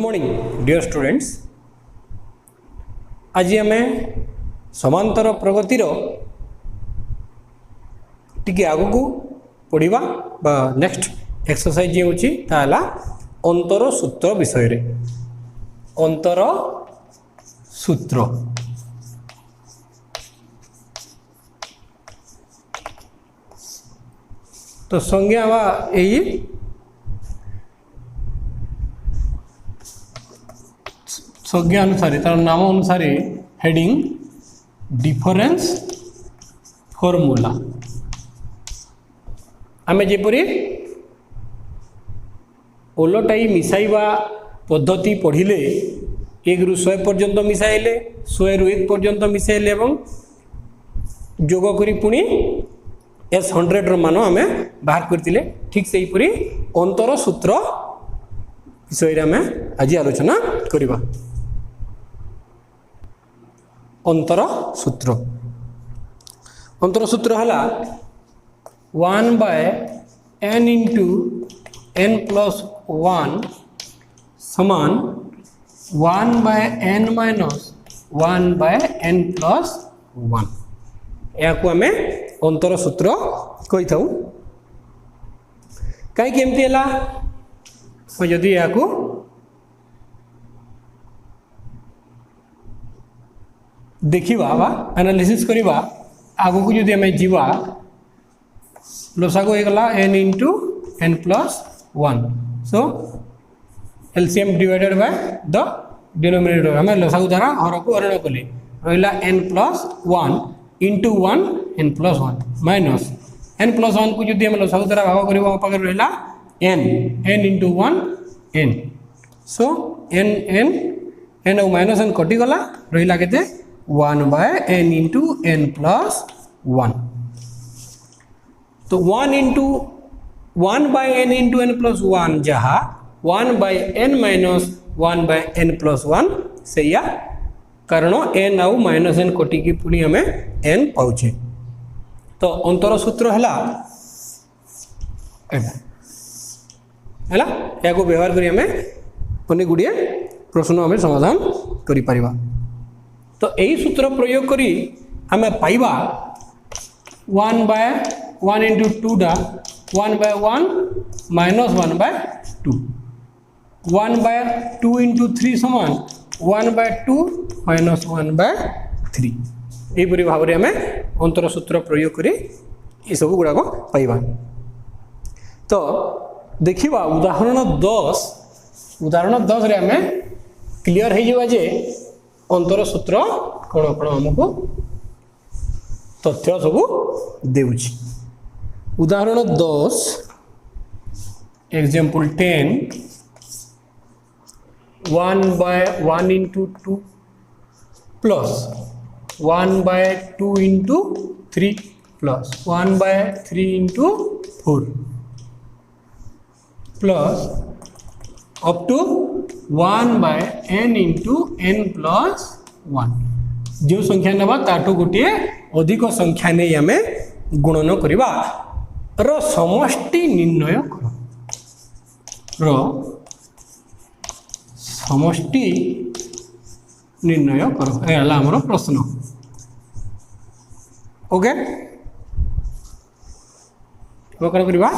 Morning dear students. आज आम समांतर प्रगतिर टिके आगू पढ़ा बा नेक्स्ट एक्सरसाइज ये होची ताला अंतर सूत्र विषय रे। अंतर सूत्र तो संज्ञा बा यही संज्ञा अनुसार तार नाम अनुसार हेडिंग डिफरेंस फॉर्मूला आमे जेपरी ओलटाई मिसाइबा पद्धति पढ़िले 1 रु 100 पर्यंत मिसाइले 100 रु 1 पर्यंत मिसाइले एवं जोग करी पुणी S100 रो मान आमे बाहर करतिले। ठीक से हीपरी अंतर सूत्र विषय आमे आज आलोचना करिबा। अंतर सूत्र हला 1/n इंटू n प्लस 1 समान 1/n माइनस 1/n प्लस 1 या को आमे अंतर सूत्र कही था। कहीं केमती है यदि या को देखा बा एनालिसिस करवा आगो को जदि आम जीवा लसागु होगला n into n plus 1 so LCM divided by the denominator आम लसागु द्वारा हर को हरण कले रहा n plus 1 into 1 n plus 1 minus n plus 1 को जदि आम लसागु द्वारा भाग कर पाखे रहा n इंटू 1 n सो n और माइनस n कटिगला रहा के 1/n इंटू n प्लस 1 तो 1/n इंटू n प्लस 1 जहाँ 1/n माइनस 1/n प्लस 1 से या कारण n आउ माइनस n कटी की पुणी हमें n पाउचे। तो अंतर सूत्र है या को व्यवहार करी हमें अनेक गुड़िए प्रश्न हमें समाधान करि परिबा। तो यही सूत्र प्रयोग करी हमें पाइबा 1/1 इंटू 2 डा 1/1 माइनस 1/2 1/2 इंटू 3 समान 1/2 माइनस 1/3 यहीपरी भाव में हमें अंतर सूत्र प्रयोग करी ये सब गुड़ाक पाइबा। तो देखिबा उदाहरण 10 रे हमें क्लियर हो जावा जे अंतर सूत्र कौन कौन आमको तथ्य सब देउछि। उदाहरण 10 example 10 1/1 into 2 plus 1/2 into 3 plus 1/3 into 4 plus up to 1/n into n plus 1 जो संख्या नवा ताठू गोटे अधिक संख्या नहीं आम गुणन करवा रो समष्टि निर्णय कर समष्टि निर्णय कर आमर प्रश्न। ओके कौन करवा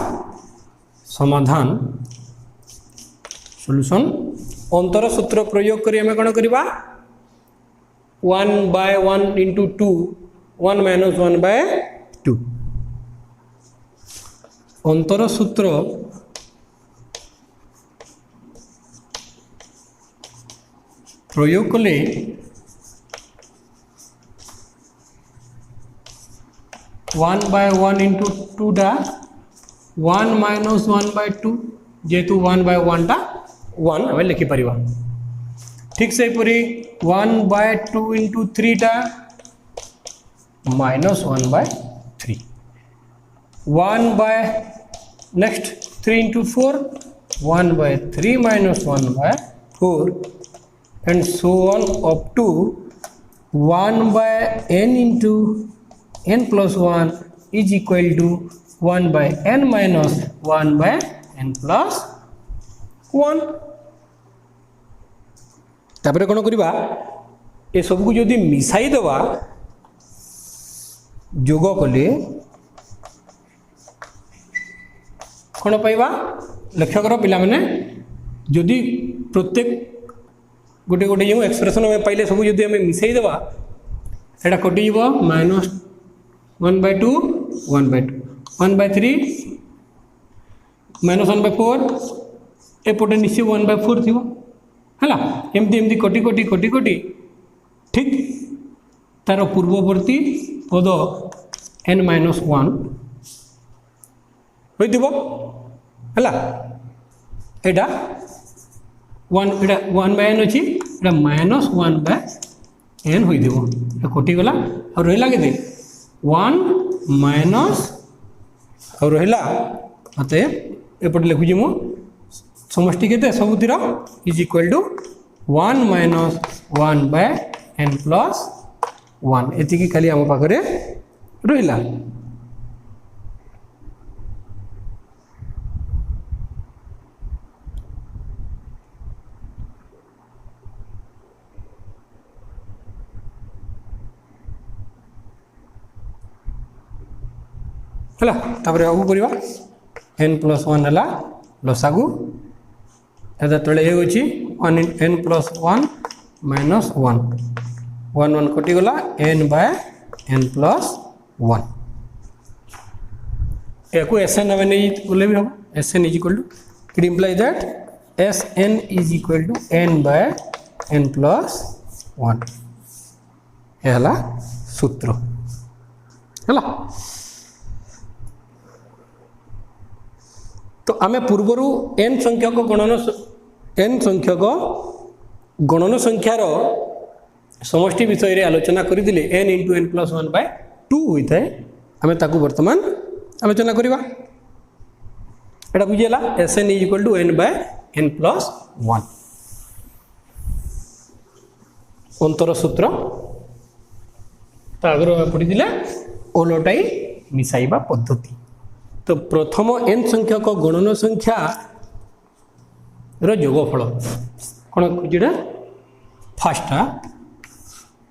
समाधान सॉल्यूशन अंतर सूत्र प्रयोग करी हमें कौन करवा 1/1 इंटू 2 1 माइनस 1/2 अंतर सूत्र प्रयोग कले 1/1 इंटू 2 डा 1 माइनस 1/2 जेहेतु 1/1 टा 1 हमें लिखिपर। ठीक से पूरी 1/2 इंटू 3 टा minus 1/3 next 3 into 4 1/3 minus 1/4 and so on up to 1/n into n plus 1 is equal to 1/n minus 1/n plus 1 तापर कौन करवा ए सबको जदि मिसाई देवा जोग कले कौन पाइबा लक्ष्य कर पिला माने जदि प्रत्येक गोटे गोटे जो एक्सप्रेशन में पाइले सब जदि हमें मिसाई देवा एटा कटिज -1/2 1/2 1/3 -1/4 एपटे निश्चय 1/4 थी है एमती एमती कटि कटि कटि कटि ठीक तार पूर्ववर्ती पद n-1 होइथिबो है एटा 1/n अच्छी -1/n होइथिबो कटिगला और रहा के 1 माइनस और रहा मत एपटे लिखुची मु समष्टि के सबुतिर is equal to 1 minus 1/n plus 1 एति खाली आम पाखे रहा है आगू करवा n+1 है लसागु एदा तले होची 1n+1 -1 1 1 कटिगला n/n+1 याकू Sn हमें नहीं बोले भी हम Sn is equal to it implies that Sn is equal to n/n+1 ये हला सूत्र है। तो आमे पूर्वर n संख्यक गणन संख्यार समष्टि विषय रे आलोचना करथिले n × n+1/2 होता है आमे ताकू वर्तमान आलोचना करवा एटा बुझेला Sn = n/n+1 अंतर सूत्र तो आगर पढ़ी ओलटाई मिसाइबा पद्धति। तो प्रथम n संख्यक गणन संख्या जोगफल कौन खोजा फास्ट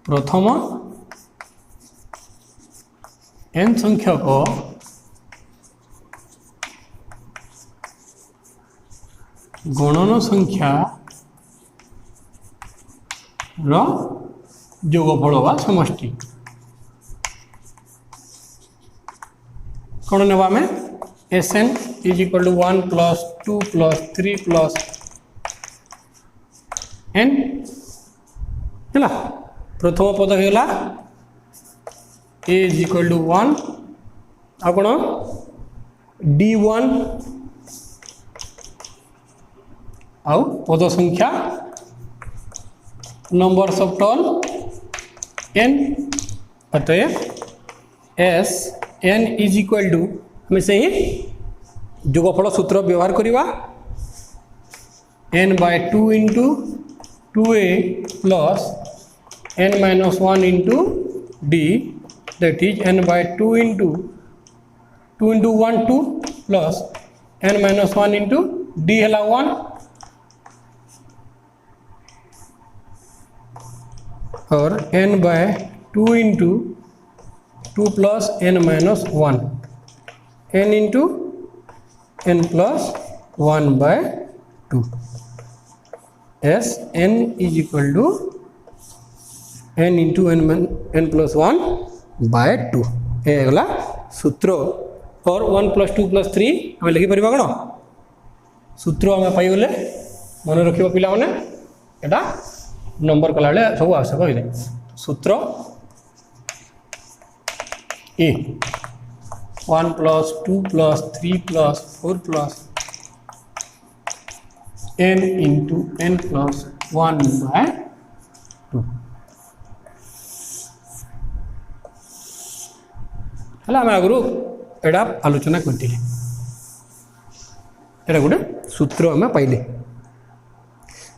प्रथम n संख्यक गणन संख्या जोगफल वा समष्टि कौन ना आम Sn = 1 + 2 + 3 + n है प्रथम पद होगा a = 1 आ कौन d1 आउ पद संख्या नंबर्स ऑफ टॉल n अतएव Sn = हमें से ही जोगफल सूत्र व्यवहार करवा n/2 × 2a plus n-1 × d that is n/2 × 2 × 1 2 plus n-1 × d है 1 और n/2 × 2 plus n-1 n × n+1/2 Sn = n × n+1/2 ये गला सूत्र और 1 + 2 + 3 हमें लिखि परिबा कोन सूत्र हमें पाई गले मन रखिबो पिला माने एटा नंबर कला ले सब आवश्यक होइले सूत्र ए 1 + 2 + 3 + 4 + n × n+1/2 है आम आगु एटा आलोचना करते एटा गोटे सूत्र आम पाइले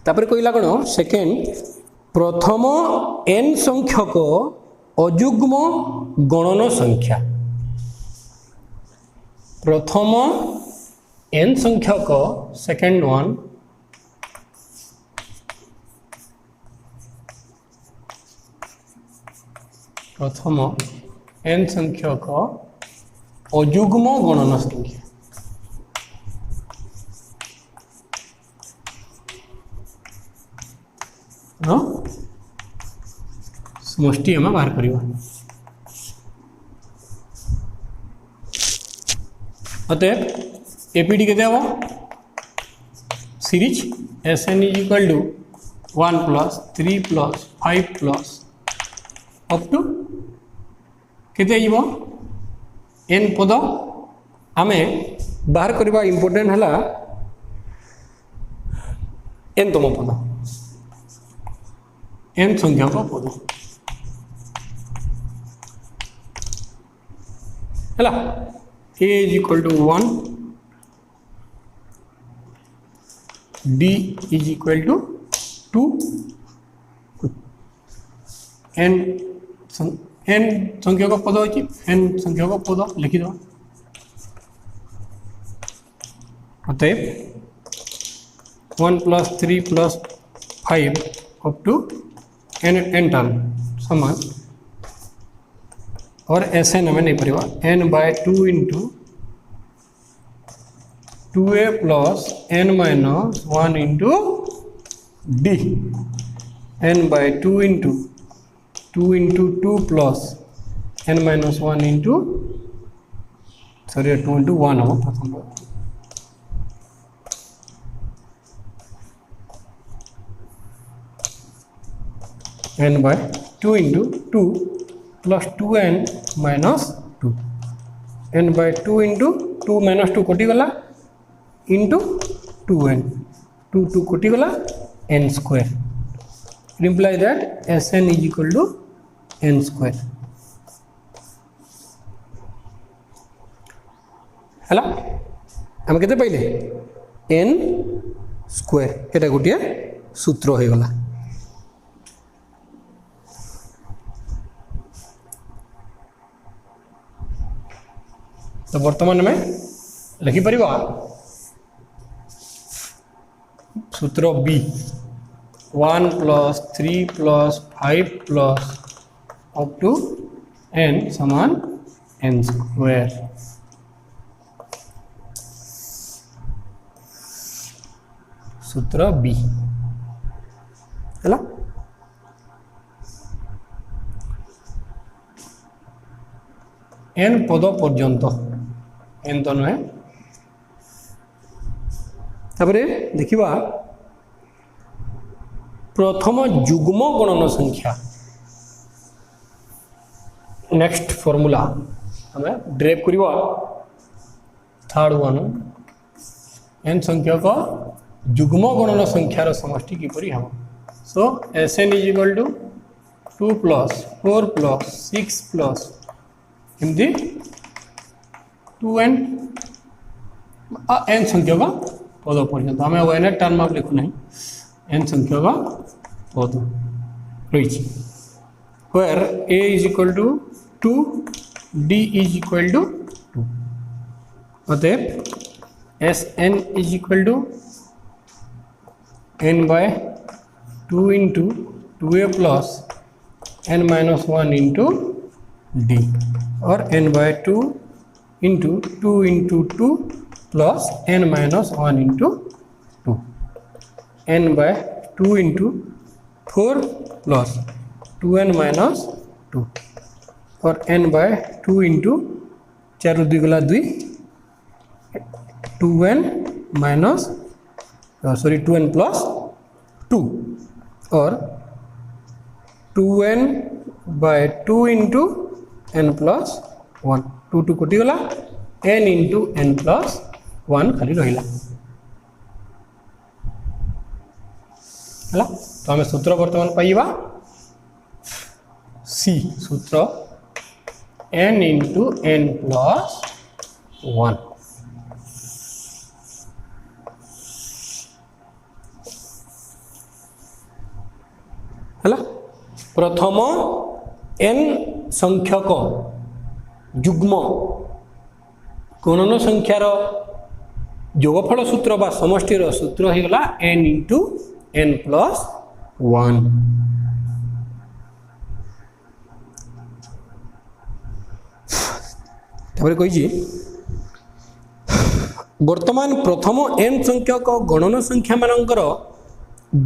तापर कहला कौन सेकेंड प्रथम n संख्यक अयुग्म गणन संख्या प्रथम n संख्यक सेकेंड वन प्रथम n संख्यक अयुग्म गणन संख्या समष्टि आम बाहर करवा। अतएव एपीडी के series Sn is equal to 1 plus 3 plus 5 plus up to केते आइबो n पद आमे बाहर करवा। इंपोर्टेंट हला n तम पद n संख्या का पद है a is equal to 1 d is equal to 2 n संख्या का पद अच्छी n संख्या का पद लिखिद। अतएव 1 plus 3 plus 5 up to n term समान और Sn हमें नहीं पड़ेगा n by 2 into 2a plus n minus 1 into d n by 2 into 2 plus n minus 1 into 2 into 1 हम प्रथम n by 2 into 2 plus 2n minus 2 n by 2 into 2 minus 2 कटिगला into 2n 2 कटिगला n square. It implies that Sn is equal to n square है आम के पाइले n square एटा गोटे सूत्र हो गला। तो वर्तमान में लिखिपर सूत्र b 1 plus 3 plus 5 plus up to n समान n स्क्वायर। सूत्र b है n पद पर्यंत n तो नुहे। तापरे देखिबा प्रथम युग्म गणन संख्या नेक्स्ट फॉर्मूला हमें ड्राइव करवा। थर्ड वन n संख्या का युग्म गणन संख्यार समष्टि किपरि हम। So Sn is equal to 2 plus 4 plus 6 plus एमती 2n n संख्या का पद पर्यंत आम n टर्म आप लिखु ना n संख्या का पद रही where a is equal to 2 d is equal to 2। अतएव Sn is equal to n by 2 into 2a plus n minus 1 into d और n by 2 into 2 plus n minus 1 into 2 n by 2 into 4 plus 2n minus 2 और n by 2 into 4 2 गला 2 2n minus 2n plus 2 और 2n bye 2 into n plus 1 2 कटि गला n into n plus 1 खाली रहा है। तो आम सूत्र वर्तमान पाइबा सी सूत्र n इंटू n प्लस 1 है। प्रथम n संख्यक युग्म गणन संख्यार योगफल सूत्र बा समष्टिर सूत्र हो गला n इंटू n प्लस 1। तापर कही वर्तमान प्रथम n संख्यक गणन संख्या मानकर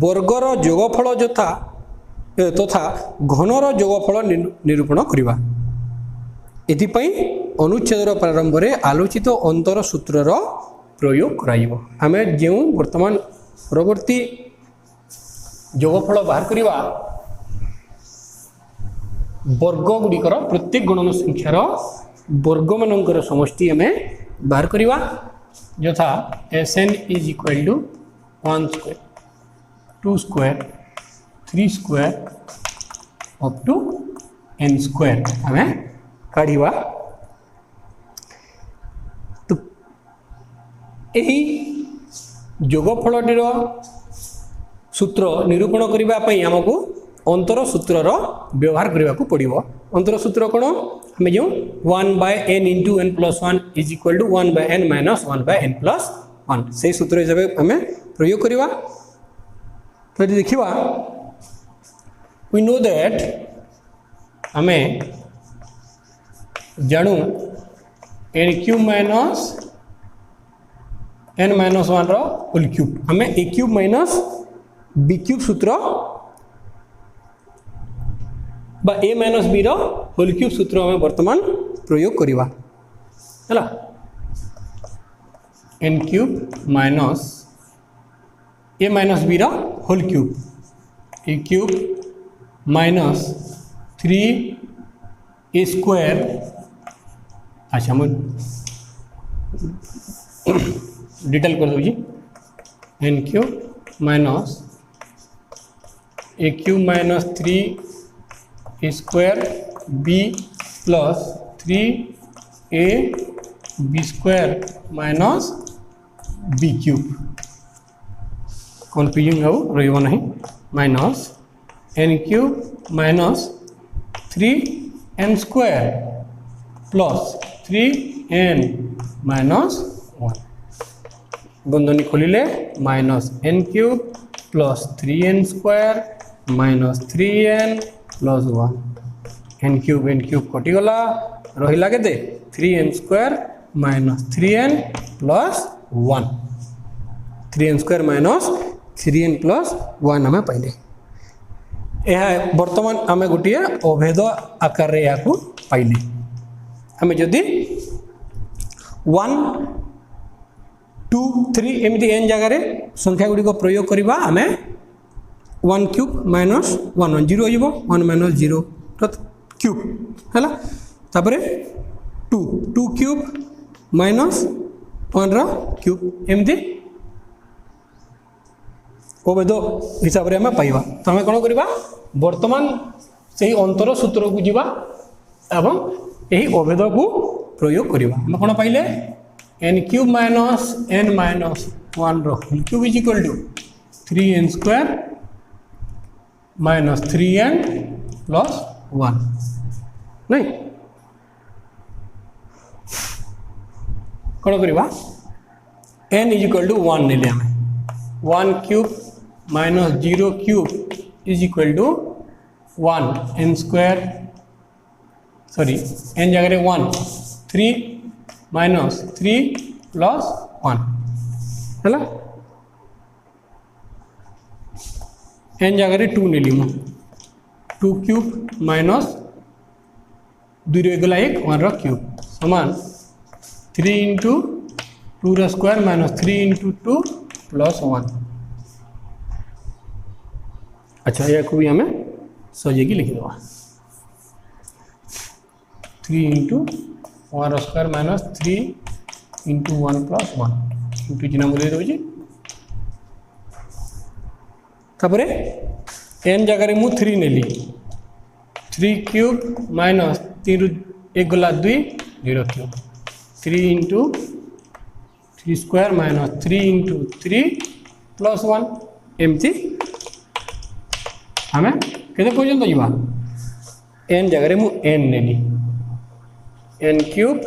वर्गर जोगफल तथा घनर जोगफल निरूपण करवा। एथिपाई अनुच्छेदर प्रारंभ में आलोचित अंतर सूत्रर प्रयोग कराइबो। आमे जो वर्तमान परवर्ती जोगफल बाहर करवा वर्ग गुड़िकर प्रत्येक गणन संख्यार वर्ग मानकर समष्टि आमे बाहर करवा यथा Sn is equal to 1 square 2 square 3 square up to n square आमे काढ़िवा। तो यही जोगफलटीर सूत्र निरूपण करने आमको अंतर सूत्रर व्यवहार करने को पड़ो। अंतर सूत्र कौन आम जो 1/n into n plus 1 is equal to 1/n minus 1/n plus 1 से सूत्र हिसाब से आम प्रयोग करवा। तो यदि देखा वी नो दैट आम जानू n cube minus n minus 1 whole cube आम a cube minus b cube सूत्र बा a minus b whole cube सूत्र आम वर्तमान प्रयोग करवा है n cube minus a minus b whole cube a cube minus 3a square. अच्छा मैं डिटेल कर दूँ n cube minus a cube minus 3a square b plus 3a b square minus b cube confusing रही नहीं minus n cube minus 3n square plus 3n minus 1 बंधनी खोलिले minus n cube plus 3n square minus 3n plus 1 n cube कटिगला रहा के 3n square minus 3n plus 1 3n square minus 3n plus 1 आम पाइले। यह वर्तमान आम गोटे अभेद आकार रे याकू पाइले। आम जदि 1 2 3 एमती n जगार संख्या गुड़ी प्रयोग करवा आम 1 क्यूब माइनस 1 0 हो 1 माइनस 0 क्यूब है तापर 2 क्यूब माइनस 1 क्यूब एमती अभेद हिसाब से आम पाइबा। तो आम कौन करवा वर्तमान से अंतर सूत्र को जीवा एवं यही अभेद को प्रयोग करवा। आम कौन पाइले n cube minus n minus 1 whole cube is equal to 3n square minus 3n plus 1 नहीं कौन करवा n इज इक्वल टू 1 ने 1 cube minus 0 cube is equal to 1 n square sorry n जगह 1 3 माइनस 3 प्लस 1 है n जगह 2 ने 2 cube minus 2 गला 1 cube समान 3 into 2 square minus 3 into 2 plus 1। अच्छा या भी आम सजे की लिखिदेवा 3 into 1 square minus 3 into 1 plus 1 into चिन्ह बुझे दूसरी तापर n जगह मु 3 नेली 3 क्यूब माइनस 3 1 गला 2 0 cube 3 into 3 square minus 3 into 3 plus 1 एमती आम के पर्यटन जावा n जगह मु n नेली n cube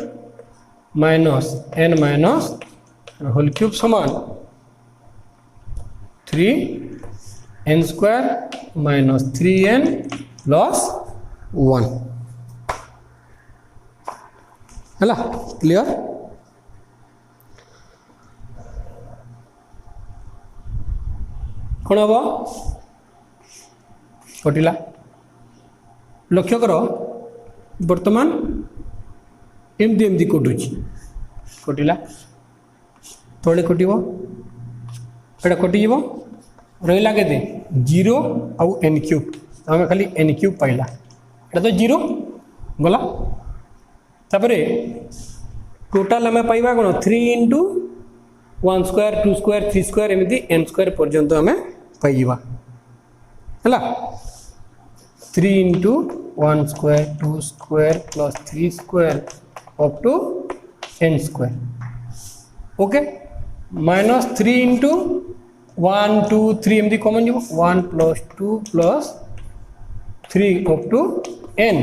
minus n minus whole cube समान 3n square minus 3n plus 1 है क्लियर। कौन हम कटिला लक्ष्य कर बर्तमान एमती एमती कटुची कटिला तले कट एटा कटिज रहा के 0 आउ n क्यूब आम खाली n क्यूब पाइला एटा तो 0 गला तापरे टोटाल आम पाइबा कौन 3 इंटू 1 स्क्वायर 2 स्क्वायर 3 स्क्वायर एमती n स्क्वायर पर्यंत आम पाइबा है 3 into 1 square 2 square plus 3 square up to n square okay minus 3 into 1 2 3 एमती कमन जो 1 plus 2 plus 3 up to n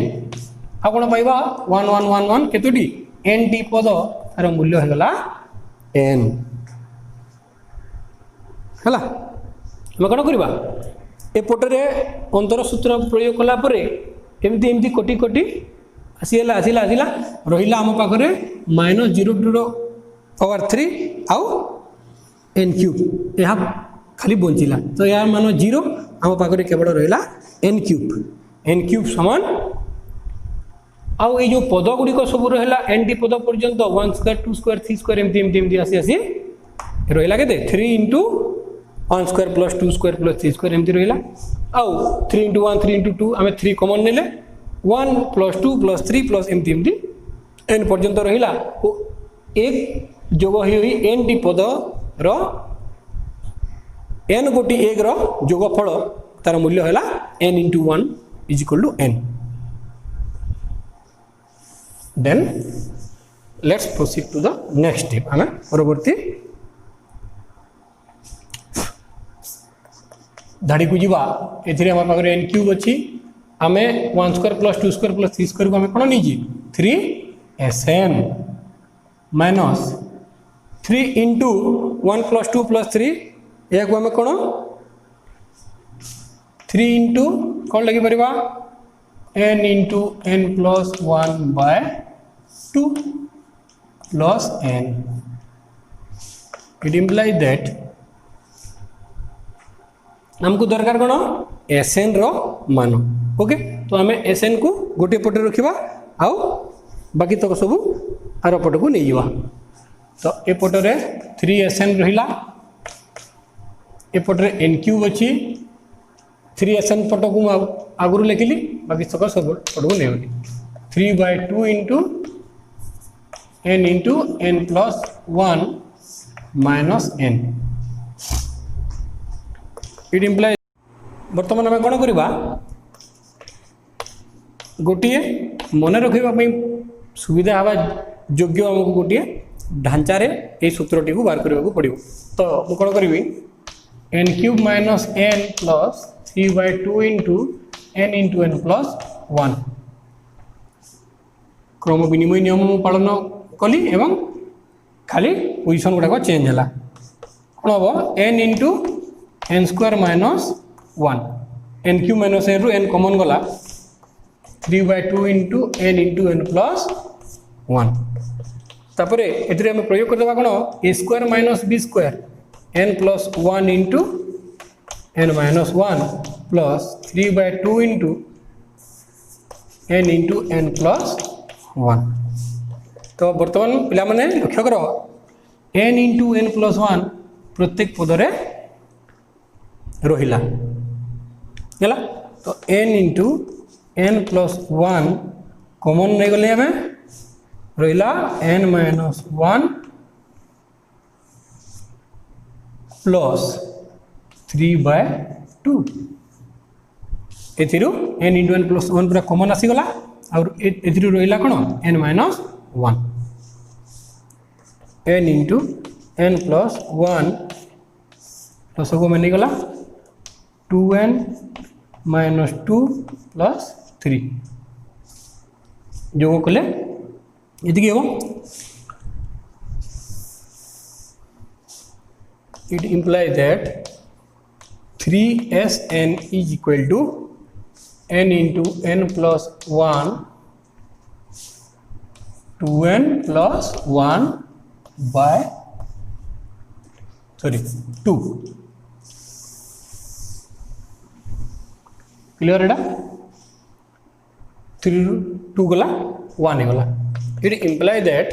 आ कौन पाइबा 1 1 1 1 केतोटी n टी पद तार मूल्य होगला n है आम कौन करवा एपटे अंतर सूत्र प्रयोग कलापर एमती एमती कटि कटि आसीला आसीला आसीला रहा आम पाखे माइनस 0 पावर 3 आउ n क्यूब यह खाली बंचिला तो यार मान 0 आम पाखे केवल रहा n क्यूब समान आउ ये जो पद गुड़िक सब रहा n टी पद पर्यंत 1 स्क्वायर 2 स्क्वायर 3 स्क्वायर एमती एमती एमती आसी आसी रहा के 3 into 1 square plus 2 square plus 3 square एमती रहा आउ 3 इंटू 1 3 इंटू 2 आम 3 कमन ने 1 प्लस 2 प्लस 3 प्लस एमती एमती n पर्यंत रहा एक जोग हुई n टी पद रो n गोटी एक रो जोगफल तार मूल्य है n into 1 is equal to n then let's proceed to the next step आम परवर्ती धाड़ी को जीवा एथिरे हम पाखरे n क्यूब अच्छी आम 1 square plus 2 square plus 3 square को आम कौन नहीं 3sn minus 3 into 1 plus 2 plus 3 यह को आम कौन 3 इंटू कौन लगी पार n into n plus 1 by 2 plus n it implies that हमको दरकार कौन एसएन रो मान ओके तो आम एसएन को गोटे पटे रखा आउ बाकी तक सब आर पट को नहीं जावा तो एपटे 3sn रहा एपटे n क्यूब अच्छी 3sn पट को आगुरी लिखिली बाकी तक सब पट को नहीं 3/2 into n plus 1 minus n it implies बर्तमान आम कौन करवा गोटे मन रखापी सुविधा हवा योग्य आमको गोटे ढांचारे ये सूत्रटी को बाहर करने पड़ो तो मुझे कौन करी n cube minus n plus 3/2 into n plus 1 क्रम विनिमय नियम मु पालन कली एवं खाली पोजिशन गुड़ाक चेंज है कौन हम n into n square minus 1 n cube minus n रु n कमन गला 3/2 इंटू n प्लस 1 तापर ए प्रयोग करदे कौन a square minus b square n plus 1 into n minus 1 plus 3/2 into n plus 1 तो बर्तमान पिला माने लक्ष्य कर n इंटू n प्लस 1 प्रत्येक पदरे रहिला गला तो n into n plus 1 common नहीं गले हमें रहिला n minus 1 plus 3/2 एथिरु n into n plus 1 पूरा कॉमन आसीगला और एथिरु रहिला कोन n minus 1 n into n plus 1 plus को मानी गला 2n माइनस 2 प्लस 3 जो कले ये हम it implies that 3sn is equal to n into n plus 1 2n plus 1 by 2 clear एटा 3 2 गला 1 गला इट इम्प्लाई दैट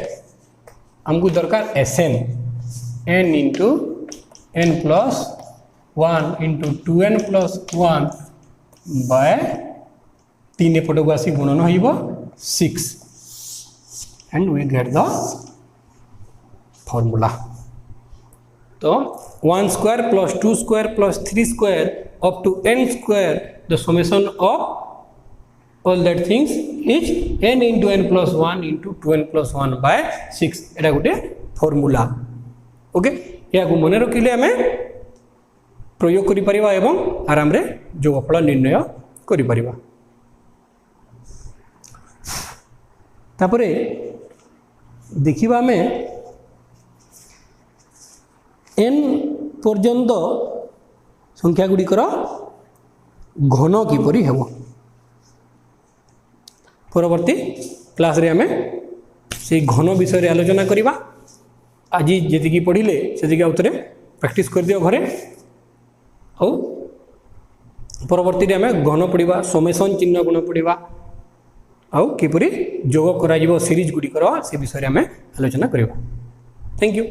हमको दरकार Sn n into n plus 1 into 2n plus 1 by 3 एपट को आसी गुणन हो 6 and we get the formula. तो 1 square plus 2 square plus 3 square up to n square, the summation of all that things is n into n plus 1 into 2n plus 1 by 6. एटा गोटे formula. Okay या को मने रखिले हमें प्रयोग करि परिबा एवं आराम रे जोगफल निर्णय करि परिबा. तापरे देखिबा में n पर्यंत संख्या गुड़िकर घन किपरि हेबो परवर्ती क्लास रे हमें से घन विषय रे आलोचना करिबा. आज जेतिकी पढ़िले सेतिकी आउतरे प्रैक्टिस कर दियो घरे और परवर्ती रे हमें घन पढ़िबा समेशन चिन्ह गुण पढ़िबा आउ किपरि जोग करा जीवो सीरीज गुडी करो से विषय रे हमें आलोचना करिबा. Thank you.